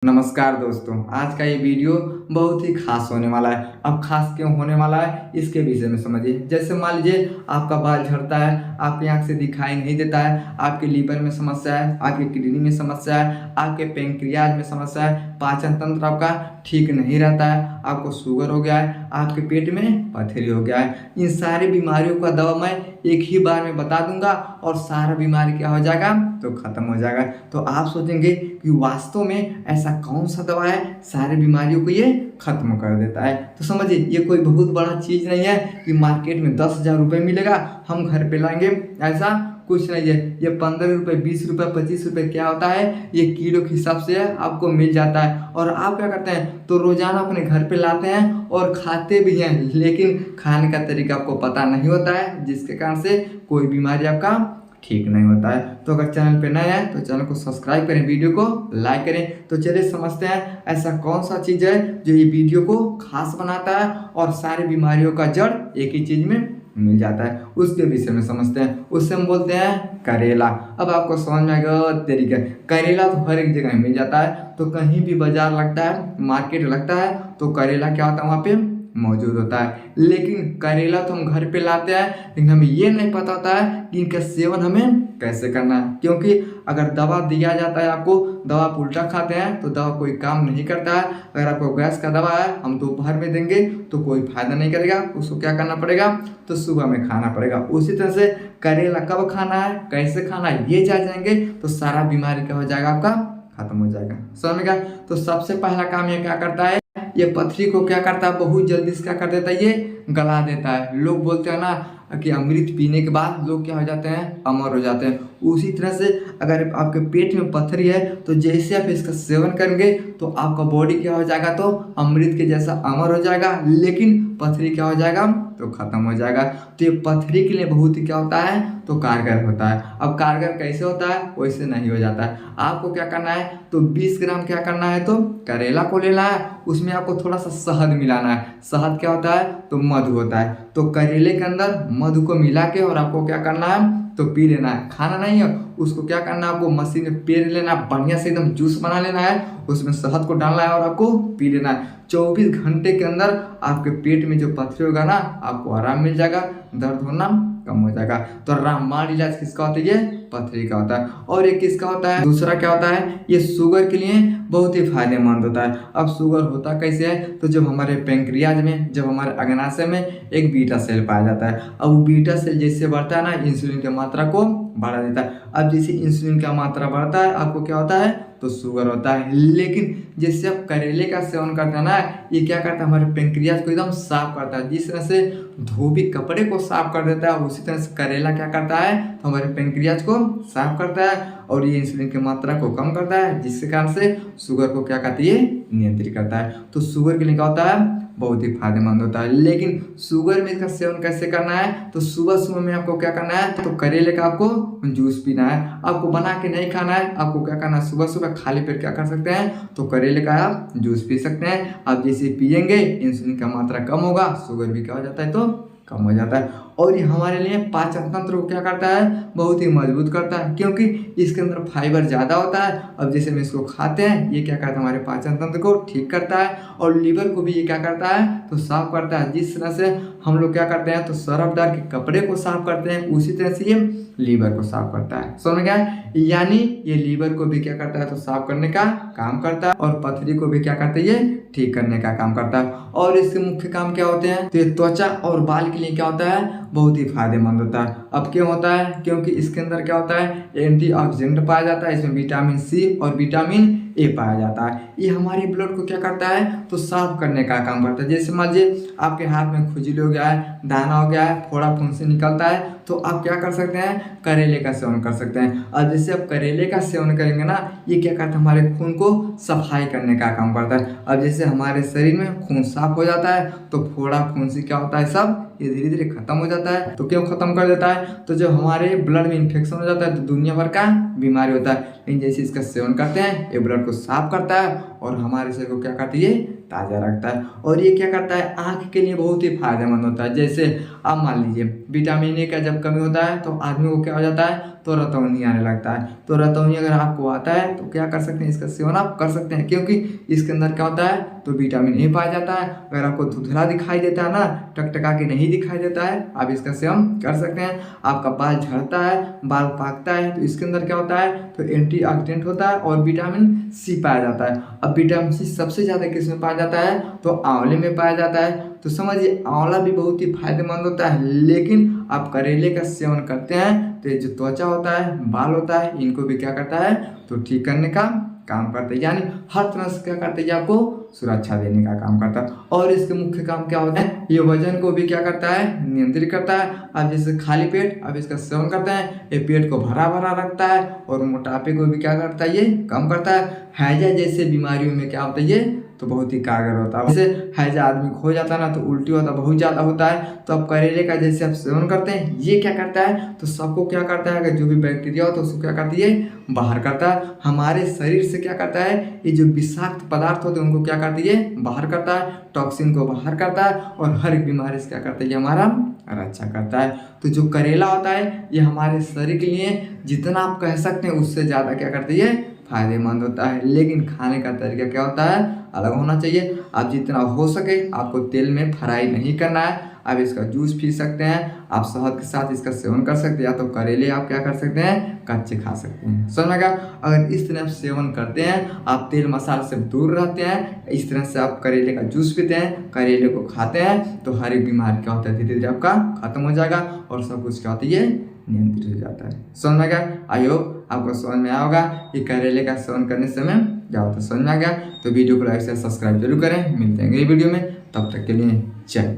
नमस्कार दोस्तों, आज का ये वीडियो बहुत ही खास होने वाला है। अब खास क्यों होने वाला है इसके विषय में समझिए। जैसे मान लीजिए आपका बाल झड़ता है, आपकी आंख से दिखाई नहीं देता है, आपके लीवर में समस्या है, आपके किडनी में समस्या है, आपके पैंक्रियाज में समस्या है, पाचन तंत्र आपका ठीक नहीं रहता है, आपको शुगर हो गया है, आपके पेट में पथरी हो गया है। इन सारी बीमारियों का दवा मैं एक ही बार में बता दूंगा और सारा बीमारी क्या हो जाएगा तो खत्म हो जाएगा। तो आप सोचेंगे कि वास्तव में ऐसा कौन सा दवा है सारी बीमारियों को ये खत्म कर देता है। तो समझिए ये कोई बहुत बड़ा चीज नहीं है कि मार्केट में 10,000 रुपये मिलेगा हम घर पे लाएंगे, ऐसा कुछ नहीं है। ये 15 रुपये, 20 रुपये, 25 रुपये क्या होता है, ये किलो के हिसाब से आपको मिल जाता है। और आप क्या करते हैं तो रोजाना अपने घर पे लाते हैं और खाते भी हैं, लेकिन खाने का तरीका आपको पता नहीं होता है, जिसके कारण से कोई बीमारी आपका ठीक नहीं होता है। तो अगर चैनल पे नए हैं तो चैनल को सब्सक्राइब करें, वीडियो को लाइक करें। तो चलिए समझते हैं ऐसा कौन सा चीज़ है जो ये वीडियो को खास बनाता है और सारी बीमारियों का जड़ एक ही चीज़ में मिल जाता है। उसके विषय में समझते हैं। उससे हम बोलते हैं करेला। अब आपको समझ में आएगा तरीका। करेला तो हर एक जगह मिल जाता है, तो कहीं भी बाजार लगता है, मार्केट लगता है, तो करेला क्या होता है वहाँ पे मौजूद होता है। लेकिन करेला तो हम घर पे लाते हैं, लेकिन हमें ये नहीं पता होता है कि इनका सेवन हमें कैसे करना है। क्योंकि अगर दवा दिया जाता है आपको, दवा आप उल्टा खाते हैं तो दवा कोई काम नहीं करता है। अगर आपको गैस का दवा है हम दोपहर में देंगे तो कोई फायदा नहीं करेगा, उसको क्या करना पड़ेगा तो सुबह में खाना पड़ेगा। उसी तरह से करेला कब खाना है, कैसे खाना है, ये जान जाएंगे तो सारा बीमारी क्या हो जाएगा आपका खत्म हो जाएगा। समझ में गया। तो सबसे पहला काम ये क्या करता है, ये पथरी को क्या करता है बहुत जल्दी से क्या कर देता है, ये गला देता है। लोग बोलते हैं ना कि अमृत पीने के बाद लोग क्या हो जाते हैं अमर हो जाते हैं। उसी तरह से अगर आपके पेट में पथरी है तो जैसे आप इसका सेवन करेंगे तो आपका बॉडी क्या हो जाएगा तो अमृत के जैसा अमर हो जाएगा, लेकिन पथरी क्या हो जाएगा तो खत्म हो जाएगा। तो ये पथरी के लिए बहुत ही क्या होता है तो कारगर होता है। अब कारगर कैसे होता है वैसे नहीं हो जाता है। आपको क्या करना है तो 20 ग्राम क्या करना है तो करेला को लेना है, उसमें आपको थोड़ा सा शहद मिलाना है। शहद क्या होता है तो मधु होता है। तो करेले के अंदर मधु को मिला के और आपको क्या करना है तो पी लेना है। खाना नहीं है, उसको क्या करना है आपको मशीन में पेर लेना है, बढ़िया से एकदम जूस बना लेना है, उसमें शहद को डालना है और आपको पी लेना है। 24 घंटे के अंदर आपके पेट में जो पथरी होगा ना आपको आराम मिल जाएगा, दर्द होना कम हो जाएगा। तो रामबाण इलाज किसका होता है, ये पथरी का होता है। और ये किसका होता है, दूसरा क्या होता है, ये शुगर के लिए बहुत ही फायदेमंद होता है। अब शुगर होता कैसे है तो जब हमारे पैंक्रियाज में, जब हमारे अग्नाशय में एक बीटा सेल पाया जाता है। अब वो बीटा सेल जैसे बढ़ता है ना इंसुलिन की मात्रा को बढ़ा देता है। अब जैसे इंसुलिन का मात्रा बढ़ता है आपको क्या होता है तो शुगर होता है। लेकिन जैसे आप करेले का सेवन करते हैं ना, ये क्या करता है हमारे पैंक्रियाज को एकदम साफ करता है। जिस तरह से धोबी कपड़े को साफ कर देता है, उसी तरह से करेला क्या करता है तो हमारे पैंक्रियाज को साफ करता है और ये इंसुलिन की मात्रा को कम करता है, जिसके कारण से शुगर को क्या करती है नियंत्रित करता है। तो शुगर के लिए क्या होता है बहुत ही फायदेमंद होता है। लेकिन शुगर में इसका सेवन कैसे करना है तो सुबह सुबह में आपको क्या करना है तो करेले का आपको जूस पीना है। आपको बना के नहीं खाना है, आपको क्या करना है सुबह सुबह खाली पेट क्या कर सकते हैं तो करेले का आप जूस पी सकते हैं। आप जैसे पियेंगे इंसुलिन का मात्रा कम होगा, शुगर भी क्या हो जाता है तो कम हो जाता है। और ये हमारे लिए पाचन तंत्र को क्या करता है बहुत ही मजबूत करता है, क्योंकि इसके अंदर फाइबर ज़्यादा होता है। अब जैसे हम इसको खाते हैं ये क्या करता है हमारे पाचन तंत्र को ठीक करता है और लीवर को भी ये क्या करता है तो साफ करता है। जिस तरह से हम लोग क्या करते हैं तो सरफ डाल के कपड़े को साफ करते हैं, उसी तरह से ये लीवर को साफ करता है। समझ गया, यानी ये लीवर को भी क्या करता है तो साफ करने का काम करता है और पथरी को भी क्या करता है ये ठीक करने का काम करता है। और इसके मुख्य काम क्या होते हैं तो ये त्वचा और बाल के लिए क्या होता है बहुत ही फायदेमंद होता है। अब क्यों होता है, क्योंकि इसके अंदर क्या होता है एंटीऑक्सीडेंट पाया जाता है, इसमें विटामिन सी और विटामिन ए पाया जाता है। ये हमारे ब्लड को क्या करता है तो साफ करने का काम करता है। जैसे मान लीजिए आपके हाथ में खुजली हो गया है, दाना हो गया है, फोड़ा फुंसी निकलता है, तो आप क्या कर सकते हैं करेले का सेवन कर सकते हैं। और जैसे आप करेले का सेवन करेंगे ना ये क्या करता है हमारे खून को सफाई करने का काम करता है। अब जैसे हमारे शरीर में खून साफ हो जाता है तो फोड़ा फुंसी क्या होता है सब ये धीरे धीरे खत्म हो जाता है। तो क्यों खत्म कर देता है तो जब हमारे ब्लड में इन्फेक्शन हो जाता है तो दुनिया भर का बीमारी होता है। लेकिन जैसे इसका सेवन करते हैं ये ब्लड को साफ करता है और हमारे शरीर को क्या करती है ताज़ा रखता है। और ये क्या करता है आँख के लिए बहुत ही फायदेमंद होता है। जैसे अब मान लीजिए विटामिन ए का जब जब कमी होता है तो आदमी को क्या हो जाता है, तो रतौंधी आने लगता है। तो रतौंधी अगर आपको आता है तो क्या कर सकते हैं, इसका सेवन आप कर सकते हैं, क्योंकि इसके अंदर क्या होता है, तो विटामिन ए पाया जाता है। अगर आपको धुंधला दिखाई देता है ना, टकटका के नहीं दिखाई देता है, आप इसका सेवन कर सकते हैं। आपका बाल झड़ता है, बाल पाकता है, तो इसके अंदर क्या होता है, तो एंटीऑक्सीडेंट होता है और विटामिन सी पाया जाता है। अब विटामिन सी सबसे ज़्यादा किस में पाया जाता है, तो आंवले में पाया जाता है। तो समझिए आंवला भी बहुत ही फायदेमंद होता है, लेकिन आप करेले का सेवन करते हैं तो ये जो त्वचा होता है, बाल होता है, इनको भी क्या करता है, तो ठीक करने का काम करता है। यानी हर तरह से क्या करता है, ये आपको सुरक्षा देने का काम करता है। और इसके मुख्य काम क्या होता है, ये वजन को भी क्या करता है, नियंत्रित करता है। आप जैसे खाली पेट आप इसका सेवन करते हैं, ये पेट को भरा भरा रखता है और मोटापे को भी क्या करता है, ये कम करता है। हैजा जैसे बीमारियों में क्या होता है, ये तो बहुत ही कारगर होता है। जैसे हैजा आदमी खो जाता है ना, तो उल्टी होता बहुत ज़्यादा होता है, तो आप करेले का जैसे आप सेवन करते हैं, ये क्या करता है, तो सबको क्या करता है, कि जो भी बैक्टीरिया होता है उसको क्या करती है, बाहर करता है। हमारे शरीर से क्या करता है, ये जो विषाक्त पदार्थ होते हैं उनको क्या करती है, बाहर करता है, टॉक्सिन को बाहर करता है और हर एक बीमारी से क्या करता है, ये हमारा रक्षा करता है। तो जो करेला होता है ये हमारे शरीर के लिए जितना आप कह सकते हैं उससे ज़्यादा क्या करती है, फायदेमंद होता है। लेकिन खाने का तरीका क्या होता है, अलग होना चाहिए। आप जितना हो सके आपको तेल में फ्राई नहीं करना है। आप इसका जूस पी सकते हैं, आप शहद के साथ इसका सेवन कर सकते हैं, या तो करेले आप क्या कर सकते हैं, कच्चे खा सकते हैं। समझ में आएगा। अगर इस तरह से सेवन करते हैं, आप तेल मसाले से दूर रहते हैं, इस तरह से आप करेले का जूस पीते हैं, करेले को खाते हैं, तो हर एक बीमारी क्या होता है, धीरे धीरे आपका खत्म हो जाएगा और सब कुछ क्या होता है, ये नियंत्रित हो जाता है। समझ में आ गया। आई होप आपको समझ में आया होगा कि करेले का सेवन करने से हमें क्या होता है, समझ में आ गया। तो वीडियो को लाइक से सब्सक्राइब जरूर करें। मिलते हैं अगली वीडियो में, तब तक के लिए जय।